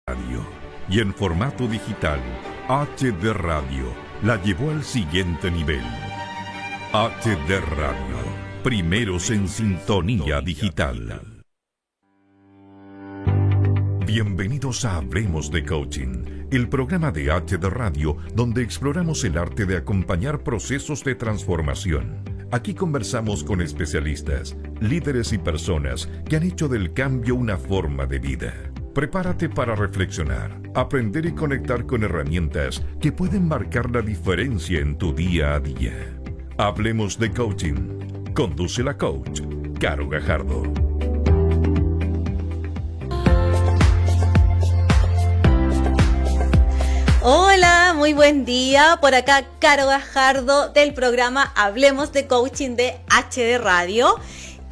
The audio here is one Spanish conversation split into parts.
Radio. Y en formato digital, HD Radio la llevó al siguiente nivel. HD Radio, primeros en sintonía digital. Bienvenidos a Hablemos de Coaching, el programa de HD Radio donde exploramos el arte de acompañar procesos de transformación. Aquí conversamos con especialistas, líderes y personas que han hecho del cambio una forma de vida. Prepárate para reflexionar, aprender y conectar con herramientas que pueden marcar la diferencia en tu día a día. Hablemos de Coaching. Conduce la coach, Caro Gajardo. Hola, muy buen día. Por acá Caro Gajardo del programa Hablemos de Coaching de HD Radio.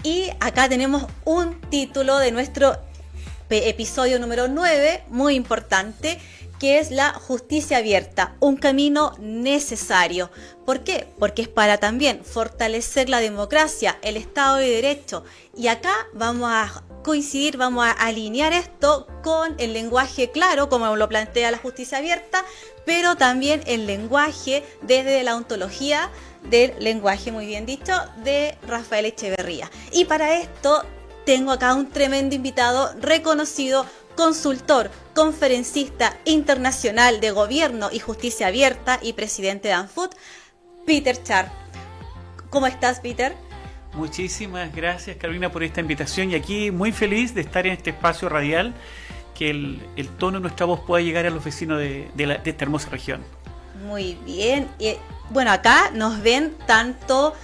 Y acá tenemos un título de nuestro episodio número 9, muy importante, que es la justicia abierta, un camino necesario. ¿Por qué? Porque es para también fortalecer la democracia, el Estado de Derecho. Y acá vamos a coincidir, vamos a alinear esto con el lenguaje claro, como lo plantea la justicia abierta, pero también el lenguaje desde la ontología del lenguaje, muy bien dicho, de Rafael Echeverría. Y para esto tengo acá un tremendo invitado, reconocido consultor, conferencista internacional de gobierno y justicia abierta y presidente de ANFUT, Peter Sharp. ¿Cómo estás, Peter? Muchísimas gracias, Carolina, por esta invitación, y aquí muy feliz de estar en este espacio radial, que el tono de nuestra voz pueda llegar a los vecinos de esta hermosa región. Muy bien. Bueno, acá nos ven tanto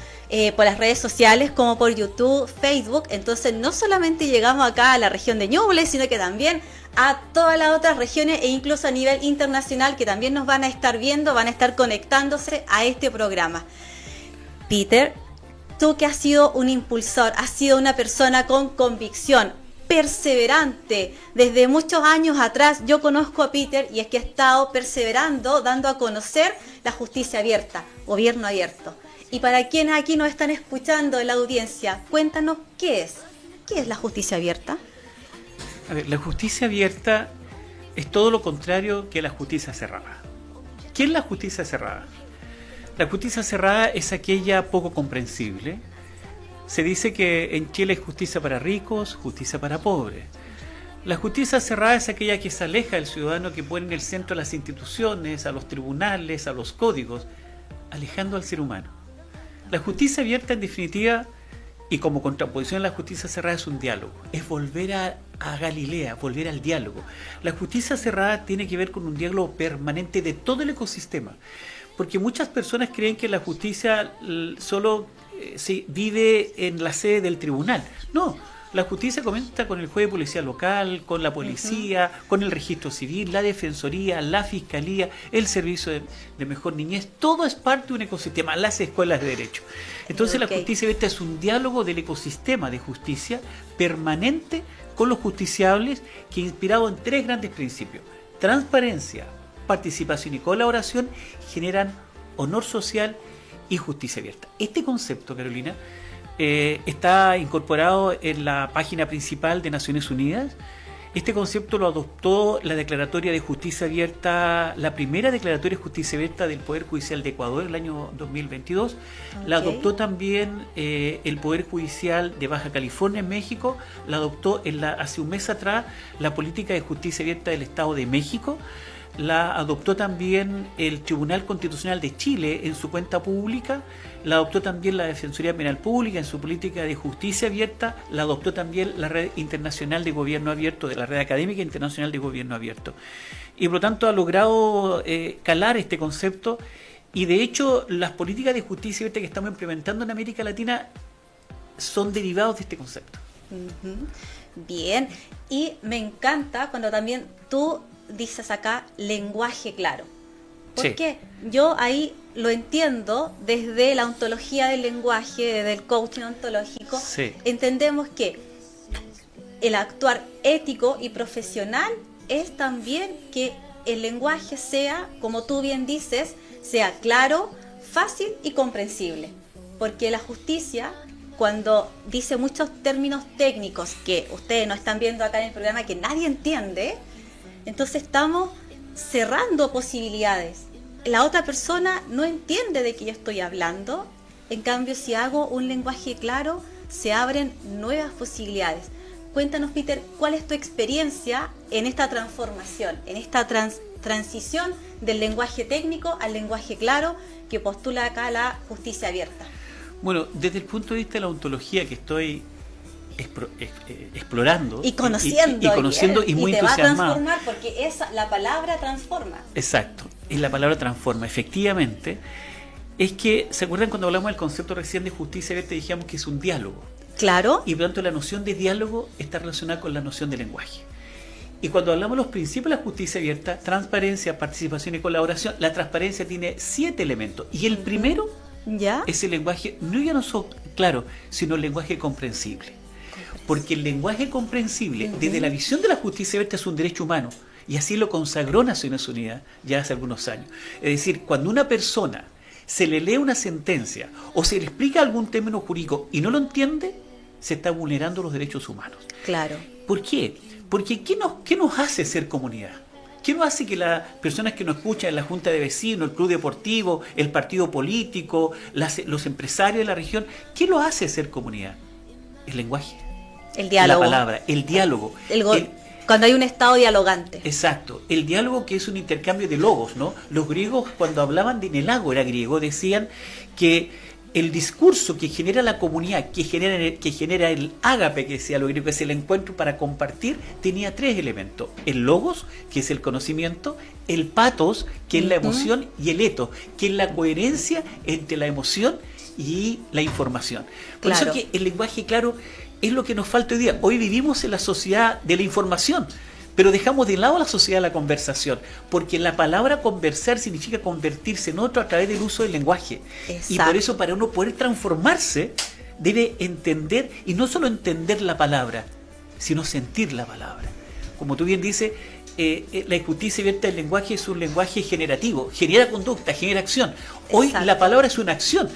por las redes sociales como por YouTube, Facebook. Entonces no solamente llegamos acá a la región de Ñuble, sino que también a todas las otras regiones e incluso a nivel internacional, que también nos van a estar viendo, van a estar conectándose a este programa. Peter, tú que has sido un impulsor, has sido una persona con convicción, perseverante. Desde muchos años atrás yo conozco a Peter y es que ha estado perseverando, dando a conocer la justicia abierta, gobierno abierto. Y para quienes aquí nos están escuchando en la audiencia, cuéntanos qué es la justicia abierta. A ver, la justicia abierta es todo lo contrario que la justicia cerrada. ¿Qué es la justicia cerrada? La justicia cerrada es aquella poco comprensible. Se dice que en Chile hay justicia para ricos, justicia para pobres. La justicia cerrada es aquella que se aleja del ciudadano, que pone en el centro a las instituciones, a los tribunales, a los códigos, alejando al ser humano. La justicia abierta, en definitiva, y como contraposición a la justicia cerrada, es un diálogo. Es volver a Galilea, volver al diálogo. La justicia cerrada tiene que ver con un diálogo permanente de todo el ecosistema. Porque muchas personas creen que la justicia solo se vive en la sede del tribunal. No, la justicia comienza con el juez de policía local, con la policía, con el registro civil, la defensoría, la fiscalía, el servicio de mejor niñez. Todo es parte de un ecosistema, las escuelas de derecho. Entonces la justicia abierta es un diálogo del ecosistema de justicia permanente con los justiciables, que inspirado en tres grandes principios: transparencia, participación y colaboración, generan honor social y justicia abierta. Este concepto, Carolina, está incorporado en la página principal de Naciones Unidas. Este concepto lo adoptó la Declaratoria de Justicia Abierta, la primera Declaratoria de Justicia Abierta del Poder Judicial de Ecuador, el año 2022. La adoptó también el Poder Judicial de Baja California, en México. La adoptó hace un mes atrás la Política de Justicia Abierta del Estado de México. La adoptó también el Tribunal Constitucional de Chile en su cuenta pública. La adoptó también la Defensoría Penal Pública en su política de justicia abierta. La adoptó también la Red Internacional de Gobierno Abierto, de la Red Académica Internacional de Gobierno Abierto. Y por lo tanto ha logrado calar este concepto. Y de hecho las políticas de justicia abierta que estamos implementando en América Latina son derivados de este concepto. Bien, y me encanta cuando también tú dices acá lenguaje claro. Porque yo ahí lo entiendo desde la ontología del lenguaje, desde el coaching ontológico. Entendemos que el actuar ético y profesional es también que el lenguaje sea, como tú bien dices, sea claro, fácil y comprensible. Porque la justicia, cuando dice muchos términos técnicos que ustedes no están viendo acá en el programa, que nadie entiende, Entonces estamos cerrando posibilidades. La otra persona no entiende de qué yo estoy hablando. En cambio, si hago un lenguaje claro, se abren nuevas posibilidades. Cuéntanos, Peter, ¿cuál es tu experiencia en esta transformación, en esta transición del lenguaje técnico al lenguaje claro que postula acá la justicia abierta? Bueno, desde el punto de vista de la ontología que estoy explorando y conociendo y muy te va a entusiasmado. transformar, porque la palabra transforma. Exacto, y la palabra transforma, efectivamente. Es que, ¿se acuerdan cuando hablamos del concepto recién de justicia abierta? Dijimos que es un diálogo. Claro. Y por lo tanto la noción de diálogo está relacionada con la noción de lenguaje. Y cuando hablamos de los principios de la justicia abierta, transparencia, participación y colaboración, la transparencia tiene 7 elementos. Y el primero es el lenguaje, no solo claro, sino el lenguaje comprensible. Porque el lenguaje comprensible, desde la visión de la justicia abierta, es un derecho humano. Y así lo consagró Naciones Unidas ya hace algunos años. Es decir, cuando una persona se le lee una sentencia o se le explica algún término jurídico y no lo entiende, se está vulnerando los derechos humanos. Claro. ¿Por qué? Porque ¿qué nos hace ser comunidad? ¿Qué nos hace que las personas que nos escuchan en la junta de vecinos, el club deportivo, el partido político, los empresarios de la región, qué lo hace ser comunidad? El lenguaje. El diálogo. La palabra, el diálogo. Cuando hay un estado dialogante. Exacto. El diálogo, que es un intercambio de logos, ¿no? Los griegos, cuando hablaban de Enelago, era griego, decían que el discurso que genera la comunidad, que genera el ágape, que decía lo griego, que es el encuentro para compartir, tenía 3 elementos. El logos, que es el conocimiento, el pathos, que es la emoción, y el ethos, que es la coherencia entre la emoción y la información. Por eso que el lenguaje claro es lo que nos falta hoy día. Hoy vivimos en la sociedad de la información, pero dejamos de lado la sociedad de la conversación, porque la palabra conversar significa convertirse en otro a través del uso del lenguaje. Exacto. Y por eso, para uno poder transformarse, debe entender, y no solo entender la palabra, sino sentir la palabra. Como tú bien dices, la justicia abierta del lenguaje es un lenguaje generativo, genera conducta, genera acción. Hoy Exacto. La palabra es una acción.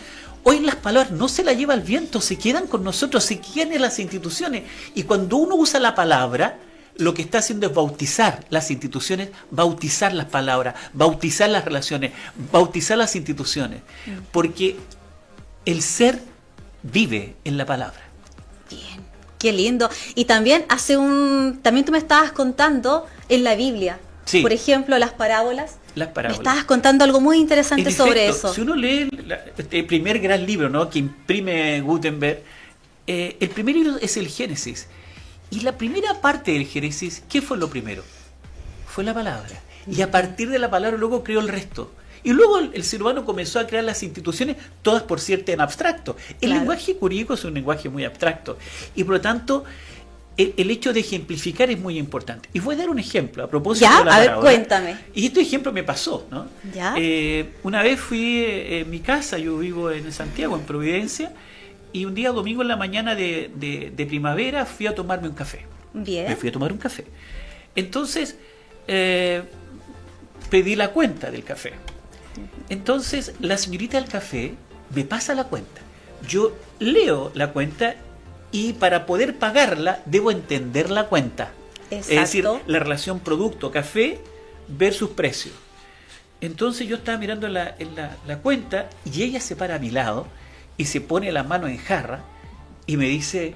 Hoy las palabras no se las lleva el viento, se quedan con nosotros, se quedan en las instituciones. Y cuando uno usa la palabra, lo que está haciendo es bautizar las instituciones, bautizar las palabras, bautizar las relaciones, bautizar las instituciones. Porque el ser vive en la palabra. Bien, qué lindo. Y también también tú me estabas contando en la Biblia, sí. Por ejemplo, las parábolas. Me estabas contando algo muy interesante sobre eso. Si uno lee el primer gran libro, ¿no?, que imprime Gutenberg, el primer libro es el Génesis. Y la primera parte del Génesis, ¿qué fue lo primero? Fue la palabra. Y a partir de la palabra luego creó el resto. Y luego el ser humano comenzó a crear las instituciones, todas por cierto en abstracto. El lenguaje jurídico es un lenguaje muy abstracto. Y por lo tanto, el hecho de ejemplificar es muy importante. Y voy a dar un ejemplo a propósito de la parábola. A ver, cuéntame. Y este ejemplo me pasó, ¿no? Una vez fui en mi casa, yo vivo en Santiago, en Providencia, y un día domingo en la mañana de primavera fui a tomarme un café. Bien. Me fui a tomar un café. Entonces, pedí la cuenta del café. Entonces, la señorita del café me pasa la cuenta. Yo leo la cuenta y para poder pagarla debo entender la cuenta. Exacto. Es decir, la relación producto-café versus precio. Entonces yo estaba mirando la cuenta y ella se para a mi lado y se pone la mano en jarra y me dice: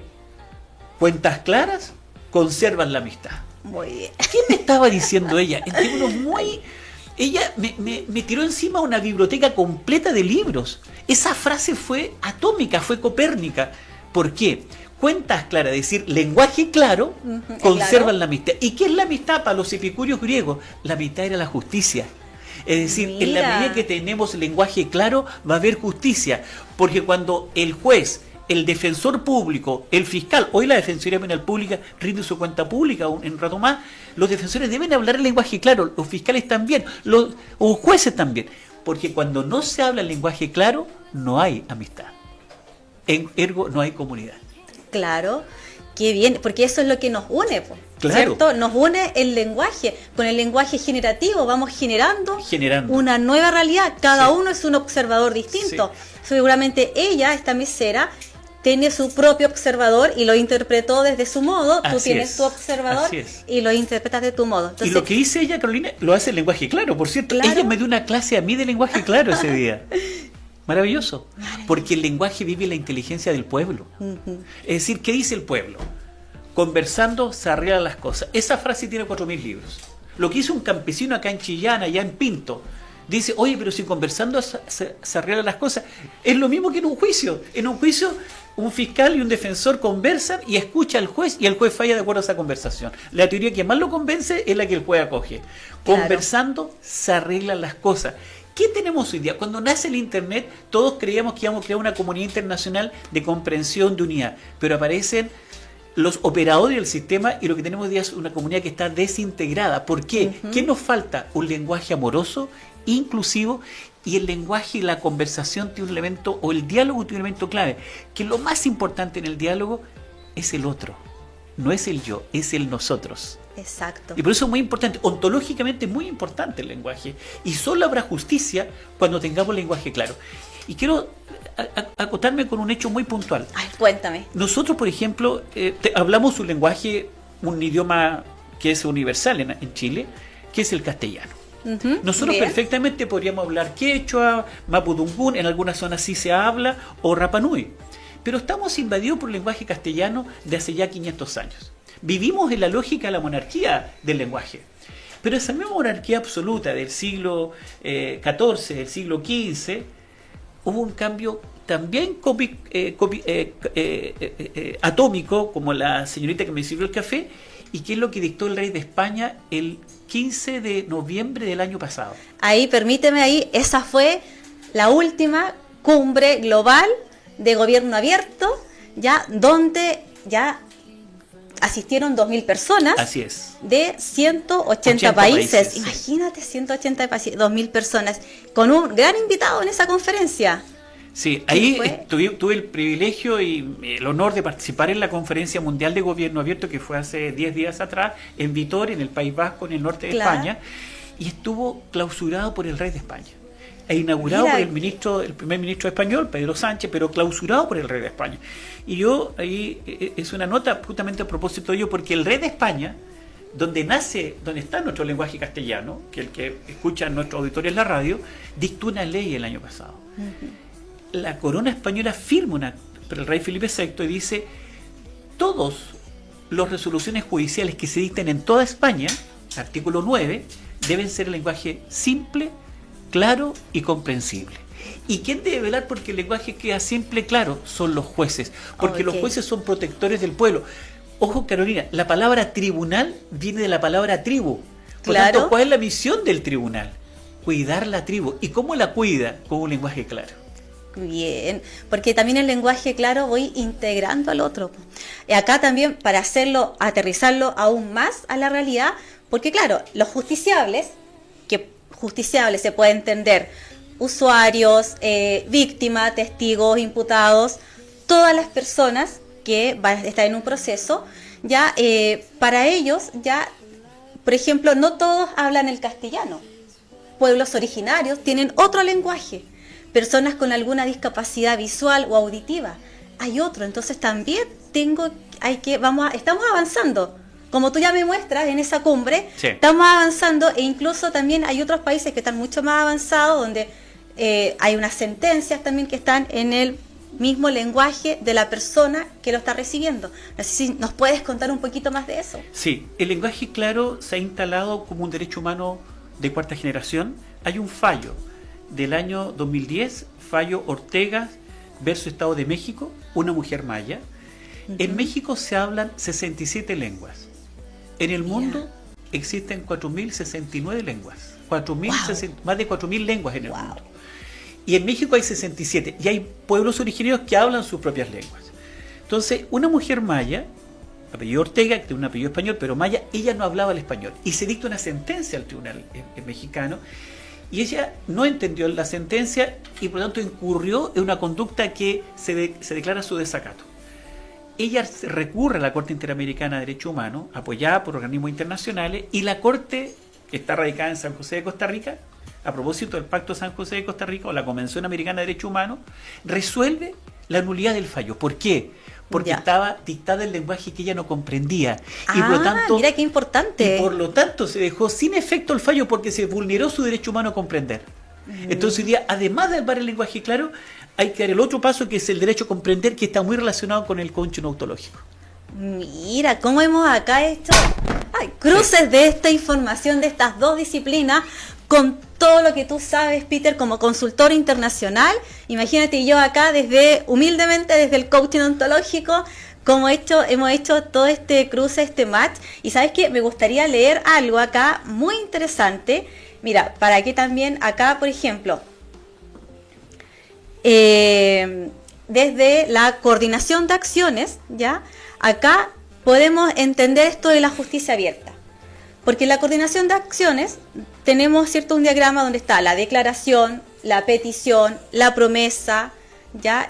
cuentas claras conservan la amistad. Muy bien. ¿Qué me estaba diciendo ella? En términos muy... Ella me tiró encima una biblioteca completa de libros. Esa frase fue atómica, fue copérnica. ¿Por qué? Cuentas claras, es decir, lenguaje claro, conservan la amistad. ¿Y qué es la amistad para los epicúreos griegos? La amistad era la justicia. Es decir, en la medida que tenemos lenguaje claro, va a haber justicia. Porque cuando el juez, el defensor público, el fiscal, hoy la Defensoría Penal Pública rinde su cuenta pública en un rato más, los defensores deben hablar el lenguaje claro, los fiscales también, los jueces también. Porque cuando no se habla el lenguaje claro, no hay amistad. Ergo, no hay comunidad. Claro, qué bien, porque eso es lo que nos une, ¿cierto? Nos une el lenguaje. Con el lenguaje generativo vamos generando una nueva realidad. Cada uno es un observador distinto. Sí. Seguramente ella, esta mesera, tiene su propio observador y lo interpretó desde su modo. Tú tienes tu observador y lo interpretas de tu modo. Entonces, y lo que dice ella, Carolina, lo hace en lenguaje claro. Por cierto, ¿claro? Ella me dio una clase a mí de lenguaje claro ese día. Maravilloso. Porque el lenguaje vive la inteligencia del pueblo. Es decir, ¿qué dice el pueblo? Conversando se arreglan las cosas. Esa frase tiene 4.000 libros. Lo que hizo un campesino acá en Chillán, allá en Pinto, dice, oye, pero si conversando se arreglan las cosas, es lo mismo que en un juicio. En un juicio, un fiscal y un defensor conversan y escucha al juez y el juez falla de acuerdo a esa conversación. La teoría que más lo convence es la que el juez acoge. Claro. Conversando se arreglan las cosas. ¿Qué tenemos hoy día? Cuando nace el Internet, todos creíamos que íbamos a crear una comunidad internacional de comprensión, de unidad, pero aparecen los operadores del sistema y lo que tenemos hoy día es una comunidad que está desintegrada. ¿Por qué? ¿Qué nos falta? Un lenguaje amoroso, inclusivo, y el lenguaje y la conversación tiene un elemento, o el diálogo tiene un elemento clave, que lo más importante en el diálogo es el otro, no es el yo, es el nosotros. Exacto. Y por eso es muy importante, ontológicamente es muy importante el lenguaje, y solo habrá justicia cuando tengamos lenguaje claro. Y quiero acotarme con un hecho muy puntual. Ay, cuéntame. Nosotros, por ejemplo, hablamos un lenguaje, un idioma que es universal en Chile, que es el castellano. Nosotros perfectamente podríamos hablar quechua, mapudungún, en algunas zonas sí se habla, o rapanui. Pero estamos invadidos por el lenguaje castellano de hace ya 500 años. Vivimos en la lógica de la monarquía del lenguaje. Pero esa misma monarquía absoluta del siglo XIV, del siglo XV, hubo un cambio también atómico, como la señorita que me sirvió el café, y que es lo que dictó el rey de España el 15 de noviembre del año pasado. Ahí, permíteme, esa fue la última cumbre global de gobierno abierto, ya donde ya asistieron 2.000 personas. Así es. De 180 países. Imagínate, 180 países, 2.000 personas, con un gran invitado en esa conferencia. Sí, ahí tuve el privilegio y el honor de participar en la Conferencia Mundial de Gobierno Abierto, que fue hace 10 días atrás, en Vitoria, en el País Vasco, en el norte de España, y estuvo clausurado por el rey de España. E inaugurado por el primer ministro español, Pedro Sánchez, pero clausurado por el rey de España. Y yo, ahí es una nota justamente a propósito de ello, porque el rey de España, donde está nuestro lenguaje castellano, que el que escucha en nuestro auditorio en la radio, dictó una ley el año pasado. La corona española firma por el rey Felipe VI y dice, todas las resoluciones judiciales que se dicten en toda España, artículo 9, deben ser el lenguaje simple, claro y comprensible. ¿Y quién debe velar porque el lenguaje queda simple, claro? Son los jueces, porque los jueces son protectores del pueblo. Ojo, Carolina, la palabra tribunal viene de la palabra tribu. Por tanto, ¿cuál es la misión del tribunal? Cuidar la tribu. ¿Y cómo la cuida? Con un lenguaje claro. Bien, porque también el lenguaje claro voy integrando al otro. Y acá también, para hacerlo, aterrizarlo aún más a la realidad, porque claro, los justiciables, que justiciables se puede entender usuarios, víctimas, testigos, imputados, todas las personas que van a estar en un proceso, ya para ellos, ya, por ejemplo, no todos hablan el castellano. Pueblos originarios tienen otro lenguaje. Personas con alguna discapacidad visual o auditiva, hay otro. Entonces también estamos avanzando. Como tú ya me muestras en esa cumbre, estamos avanzando, e incluso también hay otros países que están mucho más avanzados, donde hay unas sentencias también que están en el mismo lenguaje de la persona que lo está recibiendo. No sé si nos puedes contar un poquito más de eso. Sí, el lenguaje claro se ha instalado como un derecho humano de cuarta generación. Hay un fallo del año 2010, fallo Ortega versus Estado de México, una mujer maya. En México se hablan 67 lenguas. En el mundo existen 4.069 lenguas. Más de 4.000 lenguas en el mundo. Y en México hay 67. Y hay pueblos originarios que hablan sus propias lenguas. Entonces, una mujer maya, apellido Ortega, que tiene un apellido español, pero maya, ella no hablaba el español. Y se dicta una sentencia al tribunal mexicano. Y ella no entendió la sentencia y por lo tanto incurrió en una conducta que se declara su desacato. Ella recurre a la Corte Interamericana de Derechos Humanos, apoyada por organismos internacionales, y la Corte, que está radicada en San José de Costa Rica, a propósito del Pacto de San José de Costa Rica o la Convención Americana de Derechos Humanos, resuelve la nulidad del fallo. ¿Por qué? Porque Ya. estaba dictada el lenguaje que ella no comprendía. Y Ah, por lo tanto, mira qué importante. y por lo tanto se dejó sin efecto el fallo porque se vulneró su derecho humano a comprender. Entonces hoy día, además de dar el lenguaje claro, hay que dar el otro paso, que es el derecho a comprender, que está muy relacionado con el coaching ontológico. Mira, cómo hemos acá hecho cruces de esta información de estas dos disciplinas con todo lo que tú sabes, Peter, como consultor internacional. Imagínate yo acá humildemente desde el coaching ontológico, hemos hecho todo este cruce, este match. Y sabes que me gustaría leer algo acá muy interesante. Mira, para que también acá, por ejemplo, desde la coordinación de acciones, ¿ya? Acá podemos entender esto de la justicia abierta. Porque en la coordinación de acciones tenemos un diagrama donde está la declaración, la petición, la promesa, ¿ya?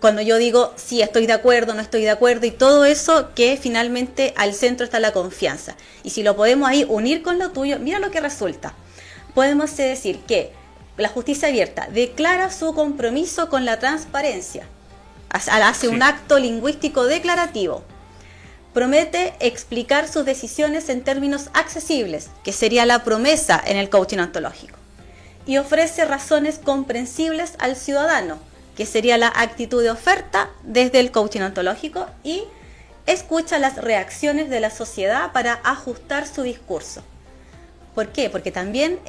Cuando yo digo sí, estoy de acuerdo, no estoy de acuerdo, y todo eso, que finalmente al centro está la confianza. Y si lo podemos ahí unir con lo tuyo, mira lo que resulta. Podemos decir que la justicia abierta declara su compromiso con la transparencia, hace un acto lingüístico declarativo, promete explicar sus decisiones en términos accesibles, que sería la promesa en el coaching ontológico, y ofrece razones comprensibles al ciudadano, que sería la actitud de oferta desde el coaching ontológico, y escucha las reacciones de la sociedad para ajustar su discurso. ¿Por qué? Porque también,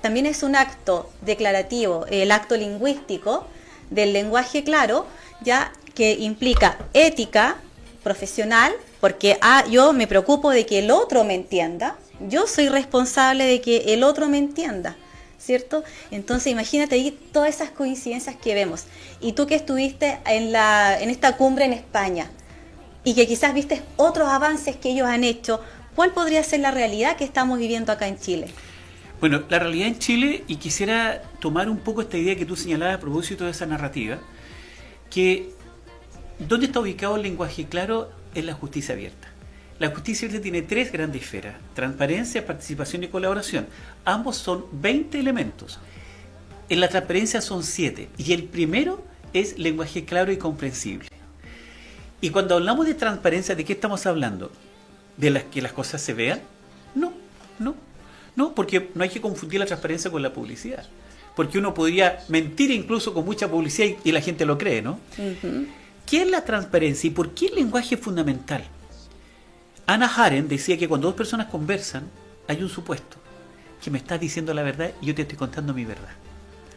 también es un acto declarativo, el acto lingüístico del lenguaje claro, ya que implica ética profesional, porque yo me preocupo de que el otro me entienda, yo soy responsable de que el otro me entienda, ¿cierto? Entonces imagínate ahí todas esas coincidencias que vemos. Y tú que estuviste en esta cumbre en España y que quizás viste otros avances que ellos han hecho, ¿cuál podría ser la realidad que estamos viviendo acá en Chile? Bueno, la realidad en Chile, y quisiera tomar un poco esta idea que tú señalabas a propósito de esa narrativa, que ¿dónde está ubicado el lenguaje claro? En la justicia abierta. La justicia abierta tiene 3 grandes esferas: transparencia, participación y colaboración. Ambos son 20 elementos. En la transparencia son 7, y el primero es lenguaje claro y comprensible. Y cuando hablamos de transparencia, ¿de qué estamos hablando? ¿De que las cosas se vean? No, porque no hay que confundir la transparencia con la publicidad. Porque uno podría mentir incluso con mucha publicidad y la gente lo cree, ¿no? Uh-huh. ¿Qué es la transparencia y por qué el lenguaje es fundamental? Hannah Arendt decía que cuando dos personas conversan, hay un supuesto, que me estás diciendo la verdad y yo te estoy contando mi verdad.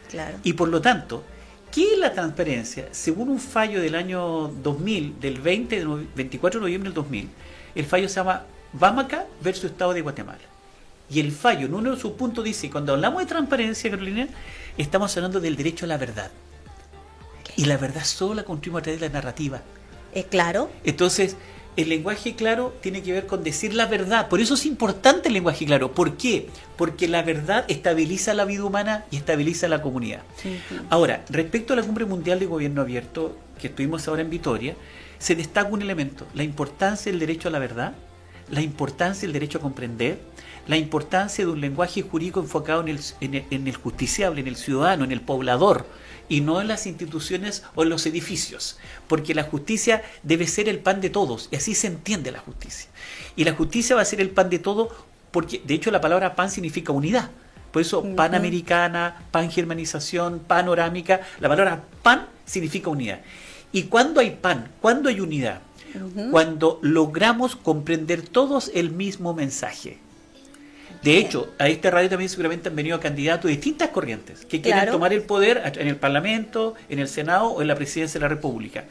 Claro. Y por lo tanto, ¿qué es la transparencia? Según un fallo del año 2000, del 24 de noviembre del 2000, el fallo se llama Vámaca versus Estado de Guatemala. Y el fallo, en uno de sus puntos, dice: cuando hablamos de transparencia, Carolina, estamos hablando del derecho a la verdad. Y la verdad solo la construimos a través de la narrativa. Claro. Entonces, el lenguaje claro tiene que ver con decir la verdad. Por eso es importante el lenguaje claro. ¿Por qué? Porque la verdad estabiliza la vida humana y estabiliza la comunidad. Uh-huh. Ahora, respecto a la Cumbre Mundial de Gobierno Abierto, que estuvimos ahora en Vitoria, se destaca un elemento: la importancia del derecho a la verdad, la importancia del derecho a comprender, la importancia de un lenguaje jurídico enfocado en el justiciable, en el ciudadano, en el poblador, y no en las instituciones o en los edificios, porque la justicia debe ser el pan de todos, y así se entiende la justicia. Y la justicia va a ser el pan de todos, porque de hecho la palabra pan significa unidad. Por eso panamericana, pangermanización, panorámica, la palabra pan significa unidad. Y cuando hay pan, cuando hay unidad, cuando logramos comprender todos el mismo mensaje. De hecho, a esta radio también seguramente han venido candidatos de distintas corrientes que quieren tomar el poder en el Parlamento, en el Senado o en la Presidencia de la República.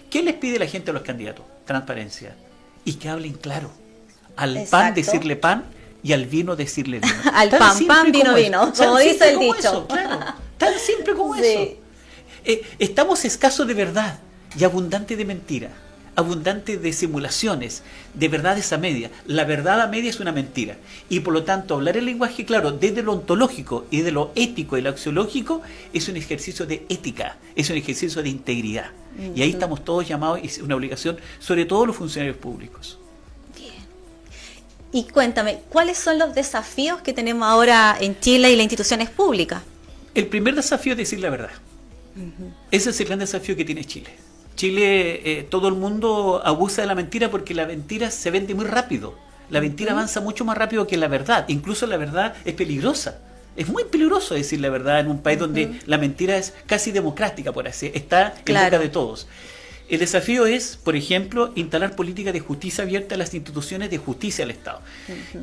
¿Qué les pide la gente a los candidatos? Transparencia. Y que hablen claro. Al pan decirle pan y al vino decirle vino. Al pan, vino, como dice el dicho. Eso, claro. Tan simple como eso. Estamos escasos de verdad y abundantes de mentira. Abundante de simulaciones, de verdades a media. La verdad a media es una mentira. Y por lo tanto, hablar el lenguaje claro desde lo ontológico y de lo ético y lo axiológico es un ejercicio de ética, es un ejercicio de integridad. Uh-huh. Y ahí estamos todos llamados, y es una obligación, sobre todo los funcionarios públicos. Bien. Y cuéntame, ¿cuáles son los desafíos que tenemos ahora en Chile y las instituciones públicas? El primer desafío es decir la verdad. Ese es el gran desafío que tiene Chile. Chile, todo el mundo abusa de la mentira porque la mentira se vende muy rápido. La mentira avanza mucho más rápido que la verdad. Incluso la verdad es peligrosa. Es muy peligroso decir la verdad en un país donde la mentira es casi democrática, por así está en boca de todos. El desafío es, por ejemplo, instalar políticas de justicia abierta en las instituciones de justicia del Estado.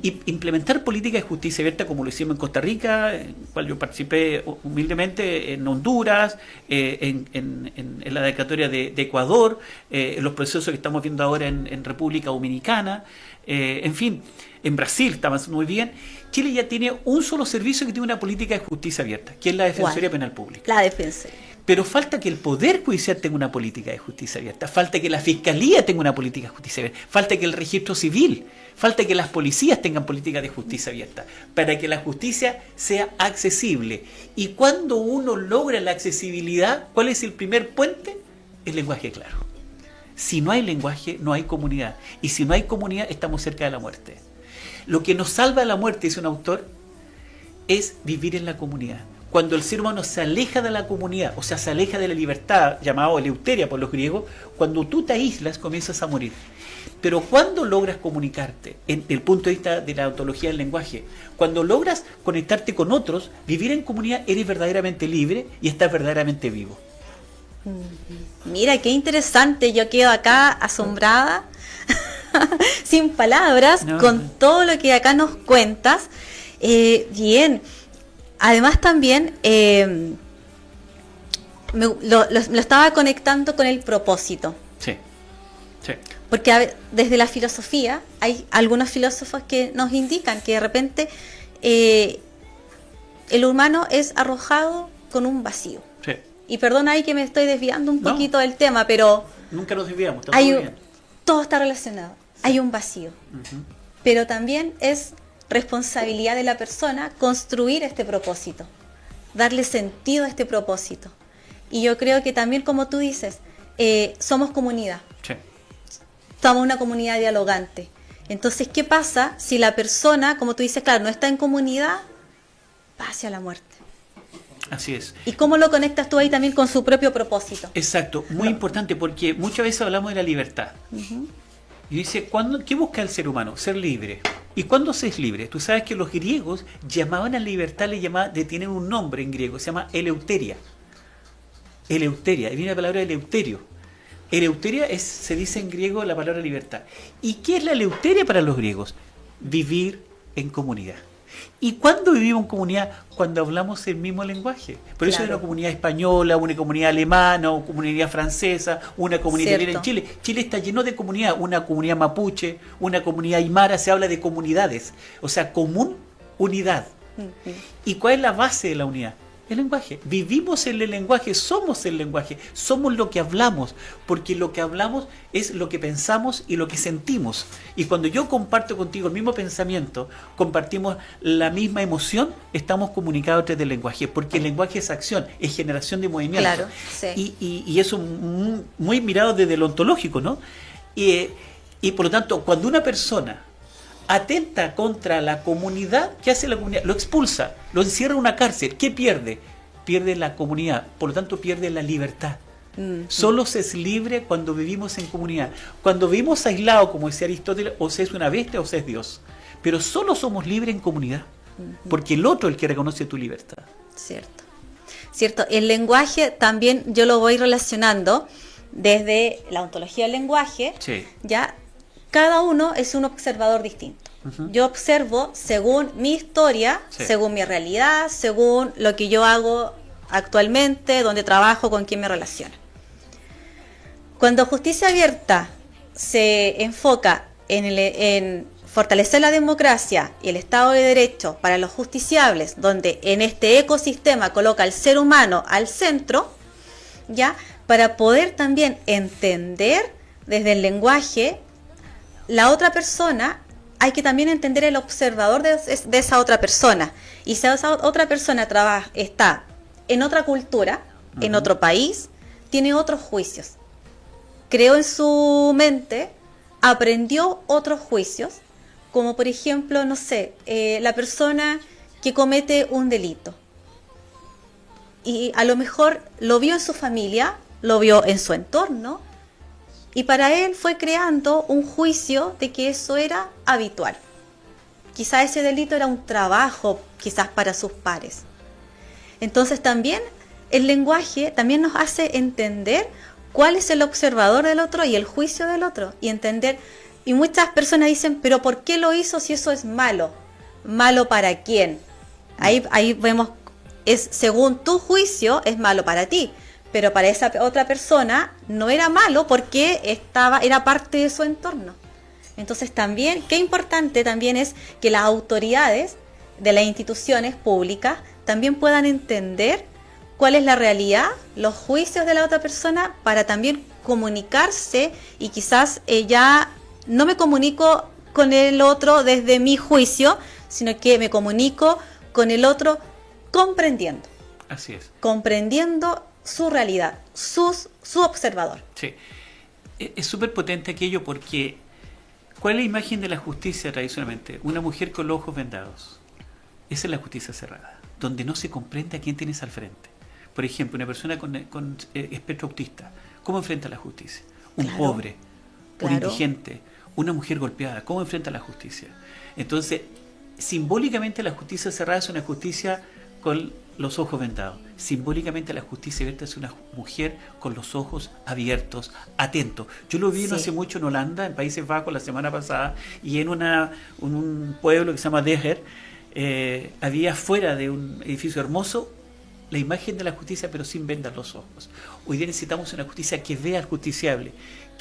Y implementar políticas de justicia abierta como lo hicimos en Costa Rica, en la cual yo participé humildemente, en Honduras, en la declaratoria de Ecuador, en los procesos que estamos viendo ahora en República Dominicana, en fin, en Brasil está avanzando muy bien. Chile ya tiene un solo servicio que tiene una política de justicia abierta, que es la Defensoría Penal Pública. La Defensoría. Pero falta que el Poder Judicial tenga una política de justicia abierta, falta que la Fiscalía tenga una política de justicia abierta, falta que el Registro Civil, falta que las policías tengan políticas de justicia abierta, para que la justicia sea accesible. Y cuando uno logra la accesibilidad, ¿cuál es el primer puente? El lenguaje claro. Si no hay lenguaje, no hay comunidad. Y si no hay comunidad, estamos cerca de la muerte. Lo que nos salva de la muerte, dice un autor, es vivir en la comunidad. Cuando el ser humano se aleja de la comunidad, o sea, se aleja de la libertad, llamado eleuteria por los griegos, cuando tú te aíslas, comienzas a morir. Pero cuando logras comunicarte, en el punto de vista de la ontología del lenguaje, cuando logras conectarte con otros, vivir en comunidad, eres verdaderamente libre y estás verdaderamente vivo. Mira, qué interesante, yo quedo acá asombrada, sin palabras, con todo lo que acá nos cuentas. Bien. Además también lo estaba conectando con el propósito. Sí. Porque desde la filosofía hay algunos filósofos que nos indican que de repente el humano es arrojado con un vacío. Sí. Y perdona ahí que me estoy desviando un poquito del tema, pero nunca nos desviamos, estamos muy bien. Todo está relacionado. Sí. Hay un vacío. Pero también es responsabilidad de la persona construir este propósito, darle sentido a este propósito. Y yo creo que también, como tú dices, somos comunidad. Sí. Somos una comunidad dialogante. Entonces, ¿qué pasa si la persona, como tú dices, claro, no está en comunidad, va hacia la muerte? Así es. ¿Y cómo lo conectas tú ahí también con su propio propósito? Exacto, muy importante, porque muchas veces hablamos de la libertad. Y dice, ¿qué busca el ser humano? Ser libre. ¿Y cuándo se es libre? Tú sabes que los griegos llamaban a la libertad, tienen un nombre en griego, se llama eleuteria. Eleuteria, viene la palabra eleuterio. Eleuteria se dice en griego la palabra libertad. ¿Y qué es la eleuteria para los griegos? Vivir en comunidad. ¿Y cuándo vivimos en comunidad? Cuando hablamos el mismo lenguaje. Por eso hay una comunidad española, una comunidad alemana, una comunidad francesa, una comunidad italiana en Chile. Chile está lleno de comunidad, una comunidad mapuche, una comunidad aymara, se habla de comunidades. O sea, común, unidad. ¿Y cuál es la base de la unidad? El lenguaje. Vivimos en el lenguaje, somos el lenguaje, somos lo que hablamos, porque lo que hablamos es lo que pensamos y lo que sentimos. Y cuando yo comparto contigo el mismo pensamiento, compartimos la misma emoción, estamos comunicados a través del lenguaje, porque el lenguaje es acción, es generación de movimiento. Claro, sí. Y eso muy mirado desde lo ontológico, ¿no? Y por lo tanto, cuando una persona atenta contra la comunidad, ¿qué hace la comunidad? Lo expulsa, lo encierra en una cárcel. ¿Qué pierde? Pierde la comunidad, por lo tanto pierde la libertad. Solo se es libre cuando vivimos en comunidad. Cuando vivimos aislados, como decía Aristóteles, o se es una bestia o se es Dios. Pero solo somos libres en comunidad, porque el otro es el que reconoce tu libertad. Cierto. El lenguaje también yo lo voy relacionando desde la ontología del lenguaje. Sí. Ya cada uno es un observador distinto. Yo observo según mi historia, según mi realidad, según lo que yo hago actualmente, donde trabajo, con quién me relaciono. Cuando Justicia Abierta se enfoca en fortalecer la democracia y el Estado de Derecho para los justiciables, donde en este ecosistema coloca al ser humano al centro, ya, para poder también entender desde el lenguaje la otra persona, hay que también entender el observador de esa otra persona. Y si esa otra persona está en otra cultura, en otro país, tiene otros juicios. Creó en su mente, aprendió otros juicios, como por ejemplo, no sé, la persona que comete un delito. y a lo mejor lo vio en su familia, lo vio en su entorno, y para él fue creando un juicio de que eso era habitual. Quizás ese delito era un trabajo, quizás para sus pares. Entonces también el lenguaje también nos hace entender cuál es el observador del otro y el juicio del otro. Y entender, y muchas personas dicen, pero ¿por qué lo hizo si eso es malo? ¿Malo para quién? Ahí vemos, es según tu juicio es malo para ti. Pero para esa otra persona no era malo porque era parte de su entorno. Entonces también, qué importante también es que las autoridades de las instituciones públicas también puedan entender cuál es la realidad, los juicios de la otra persona, para también comunicarse, y quizás ya no me comunico con el otro desde mi juicio, sino que me comunico con el otro comprendiendo. Así es. Comprendiendo su realidad, su observador. Sí. Es súper potente aquello porque ¿cuál es la imagen de la justicia tradicionalmente? Una mujer con los ojos vendados. Esa es la justicia cerrada, donde no se comprende a quién tienes al frente. Por ejemplo, una persona con espectro autista, ¿cómo enfrenta la justicia? Un pobre, un indigente, una mujer golpeada, ¿cómo enfrenta la justicia? Entonces, simbólicamente la justicia cerrada es una justicia con los ojos vendados. Simbólicamente la justicia abierta es una mujer con los ojos abiertos, atentos. Yo lo vi no hace mucho en Holanda, en Países Bajos, la semana pasada, y en un pueblo que se llama Deger, había fuera de un edificio hermoso la imagen de la justicia, pero sin vendar los ojos. Hoy día necesitamos una justicia que vea al justiciable,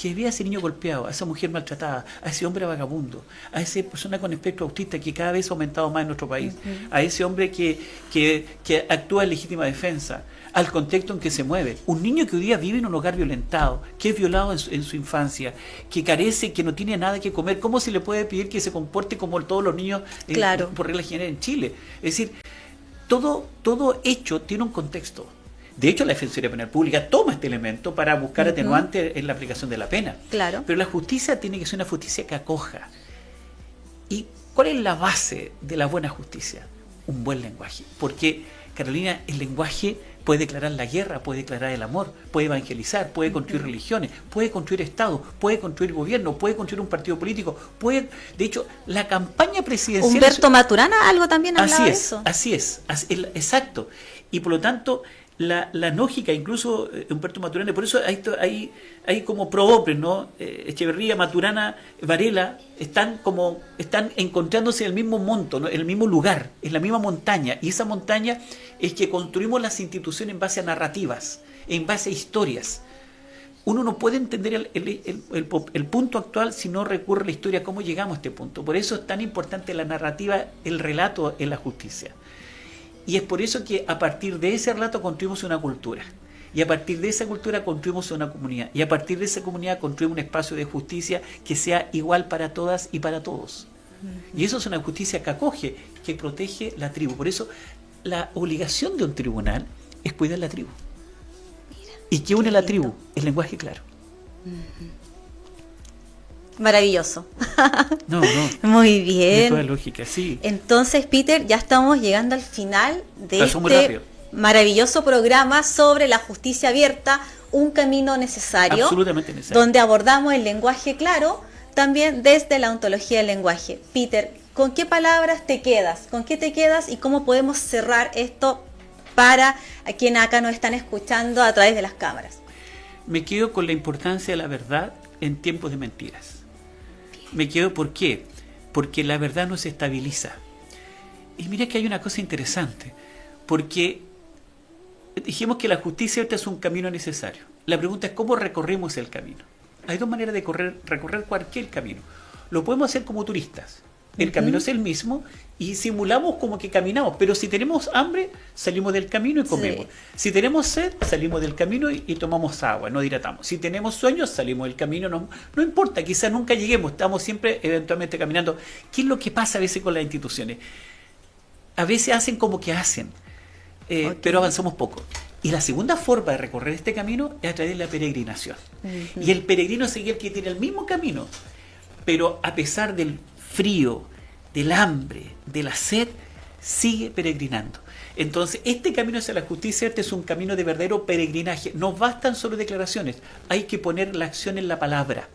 que vea a ese niño golpeado, a esa mujer maltratada, a ese hombre vagabundo, a esa persona con espectro autista que cada vez ha aumentado más en nuestro país, a ese hombre que actúa en legítima defensa, al contexto en que se mueve. Un niño que hoy día vive en un hogar violentado, que es violado en su infancia, que carece, que no tiene nada que comer, ¿cómo se le puede pedir que se comporte como todos los niños por regla general en Chile? Es decir, todo hecho tiene un contexto. De hecho, la Defensoría Penal Pública toma este elemento para buscar atenuantes en la aplicación de la pena. Claro. Pero la justicia tiene que ser una justicia que acoja. ¿Y cuál es la base de la buena justicia? Un buen lenguaje. Porque, Carolina, el lenguaje puede declarar la guerra, puede declarar el amor, puede evangelizar, puede construir religiones, puede construir estados, puede construir gobierno, puede construir un partido político, de hecho, la campaña presidencial... Humberto Maturana algo también hablaba de eso. Así es, exacto. Y por lo tanto, la lógica, incluso Humberto Maturana, por eso hay como prohombres, ¿no? Echeverría, Maturana, Varela, están encontrándose en el mismo monto, ¿no? En el mismo lugar, en la misma montaña. Y esa montaña es que construimos las instituciones en base a narrativas, en base a historias. Uno no puede entender el punto actual si no recurre a la historia, cómo llegamos a este punto. Por eso es tan importante la narrativa, el relato en la justicia. Y es por eso que a partir de ese relato construimos una cultura. Y a partir de esa cultura construimos una comunidad. Y a partir de esa comunidad construimos un espacio de justicia que sea igual para todas y para todos. Y eso es una justicia que acoge, que protege la tribu. Por eso la obligación de un tribunal es cuidar la tribu. ¿Y qué une la tribu? El lenguaje claro. Maravilloso. No. Muy bien. De toda lógica, sí. Entonces, Peter, ya estamos llegando al final de este maravilloso programa sobre la justicia abierta, un camino necesario. Absolutamente necesario. Donde abordamos el lenguaje claro, también desde la ontología del lenguaje. Peter, ¿con qué palabras te quedas? ¿Con qué te quedas y cómo podemos cerrar esto para a quienes acá nos están escuchando a través de las cámaras? Me quedo con la importancia de la verdad en tiempos de mentiras. Me quedo, ¿por qué? Porque la verdad nos estabiliza. Y mira que hay una cosa interesante, porque dijimos que la justicia es un camino necesario. La pregunta es cómo recorremos el camino. Hay dos maneras de recorrer cualquier camino. Lo podemos hacer como turistas. El camino es el mismo y simulamos como que caminamos, pero si tenemos hambre, salimos del camino y comemos. Sí. Si tenemos sed, salimos del camino y tomamos agua, no hidratamos. Si tenemos sueños, salimos del camino, no importa, quizás nunca lleguemos, estamos siempre eventualmente caminando. ¿Qué es lo que pasa a veces con las instituciones? A veces hacen como que hacen, pero avanzamos poco. Y la segunda forma de recorrer este camino es a través de la peregrinación. Y el peregrino es aquel que tiene el mismo camino, pero a pesar del frío, del hambre, de la sed, sigue peregrinando. Entonces, este camino hacia la justicia es un camino de verdadero peregrinaje. No bastan solo declaraciones, hay que poner la acción en la palabra.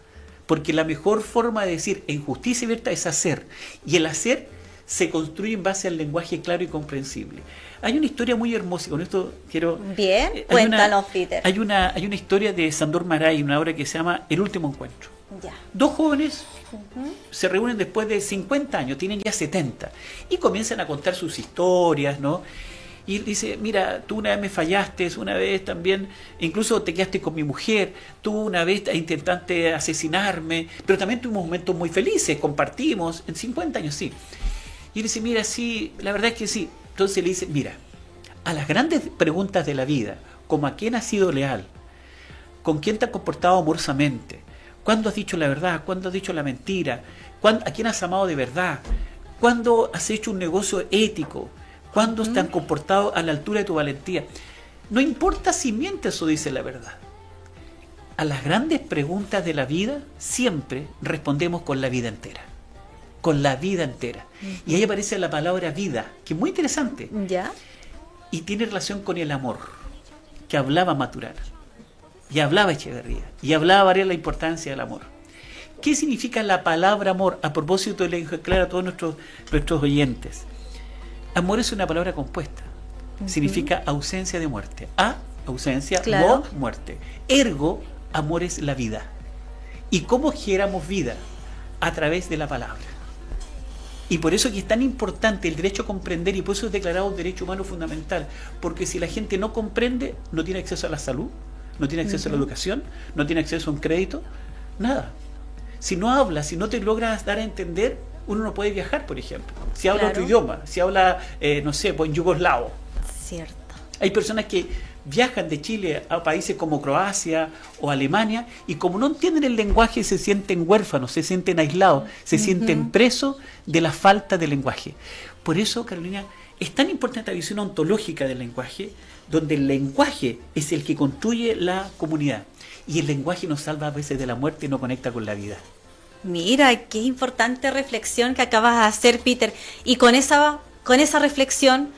Porque la mejor forma de decir en justicia abierta es hacer. Y el hacer se construye en base al lenguaje claro y comprensible. Hay una historia muy hermosa, y con esto quiero... Bien, cuéntanos, Peter. Hay una historia de Sándor Márai, una obra que se llama El último encuentro. Ya. Dos jóvenes se reúnen después de 50 años, tienen ya 70, y comienzan a contar sus historias, ¿no? Y él dice, mira, tú una vez me fallaste, una vez también, incluso te quedaste con mi mujer, tú una vez intentaste asesinarme, pero también tuvimos momentos muy felices, compartimos, en 50 años, sí. Y él dice, mira, sí, la verdad es que sí. Entonces le dice, mira, a las grandes preguntas de la vida, como a quién has sido leal, con quién te has comportado amorosamente, cuándo has dicho la verdad, cuándo has dicho la mentira, a quién has amado de verdad, cuándo has hecho un negocio ético, cuándo te han comportado a la altura de tu valentía. No importa si mientes o dices la verdad. A las grandes preguntas de la vida siempre respondemos con la vida entera. Con la vida entera. Y ahí aparece la palabra vida, que es muy interesante. ¿Ya? Y tiene relación con el amor, que hablaba Maturana, y hablaba Echeverría, y hablaba Varela la importancia del amor. ¿Qué significa la palabra amor? A propósito, le dejo claro a todos nuestros oyentes. Amor es una palabra compuesta. Significa ausencia de muerte. Ausencia, claro. Muerte. Ergo, amor es la vida. ¿Y cómo generamos vida? A través de la palabra. Y por eso que es tan importante el derecho a comprender, y por eso es declarado un derecho humano fundamental, porque si la gente no comprende, no tiene acceso a la salud, no tiene acceso a la educación, no tiene acceso a un crédito, nada. Si no hablas, si no te logras dar a entender, uno no puede viajar, por ejemplo. Si habla otro idioma, si habla, no sé, pues en yugoslavo. Cierto. Hay personas que viajan de Chile a países como Croacia o Alemania, y como no entienden el lenguaje, se sienten huérfanos, se sienten aislados, se sienten presos de la falta de lenguaje. Por eso, Carolina, es tan importante la visión ontológica del lenguaje, donde el lenguaje es el que construye la comunidad, y el lenguaje nos salva a veces de la muerte y nos conecta con la vida. Mira, qué importante reflexión que acabas de hacer, Peter. Y con esa reflexión,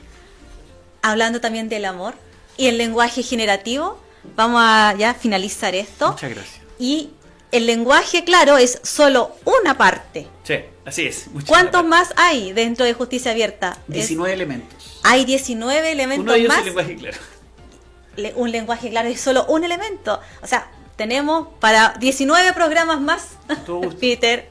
hablando también del amor y el lenguaje generativo, vamos a ya finalizar esto. Muchas gracias. Y el lenguaje, claro, es solo una parte. Sí, así es. ¿Cuántos más hay dentro de Justicia Abierta? 19 elementos. Hay 19 elementos más. Uno de ellos es el lenguaje claro. Un lenguaje claro es solo un elemento. O sea, tenemos para 19 programas más, Peter.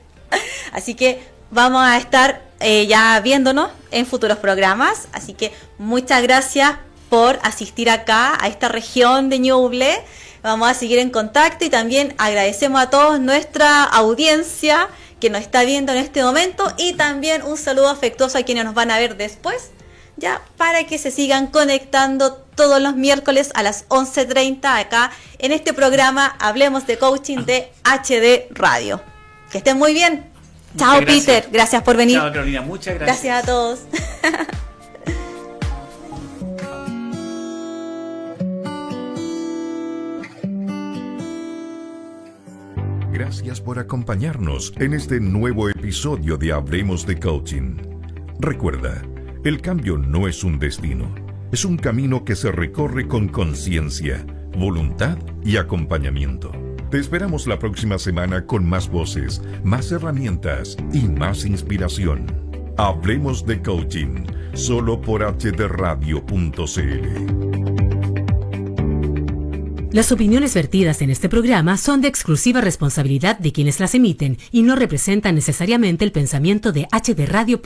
Así que vamos a estar ya viéndonos en futuros programas. Así que muchas gracias por asistir acá a esta región de Ñuble. Vamos a seguir en contacto y también agradecemos a todos nuestra audiencia que nos está viendo en este momento, y también un saludo afectuoso a quienes nos van a ver después, ya para que se sigan conectando todos los miércoles a las 11:30 acá en este programa Hablemos de Coaching de HD Radio. Que estén muy bien. Chao, Peter. Gracias por venir. Chao, Carolina. Muchas gracias. Gracias a todos. Gracias por acompañarnos en este nuevo episodio de Hablemos de Coaching. Recuerda, el cambio no es un destino, es un camino que se recorre con conciencia, voluntad y acompañamiento. Te esperamos la próxima semana con más voces, más herramientas y más inspiración. Hablemos de Coaching, solo por hdradio.cl. Las opiniones vertidas en este programa son de exclusiva responsabilidad de quienes las emiten y no representan necesariamente el pensamiento de HD Radio.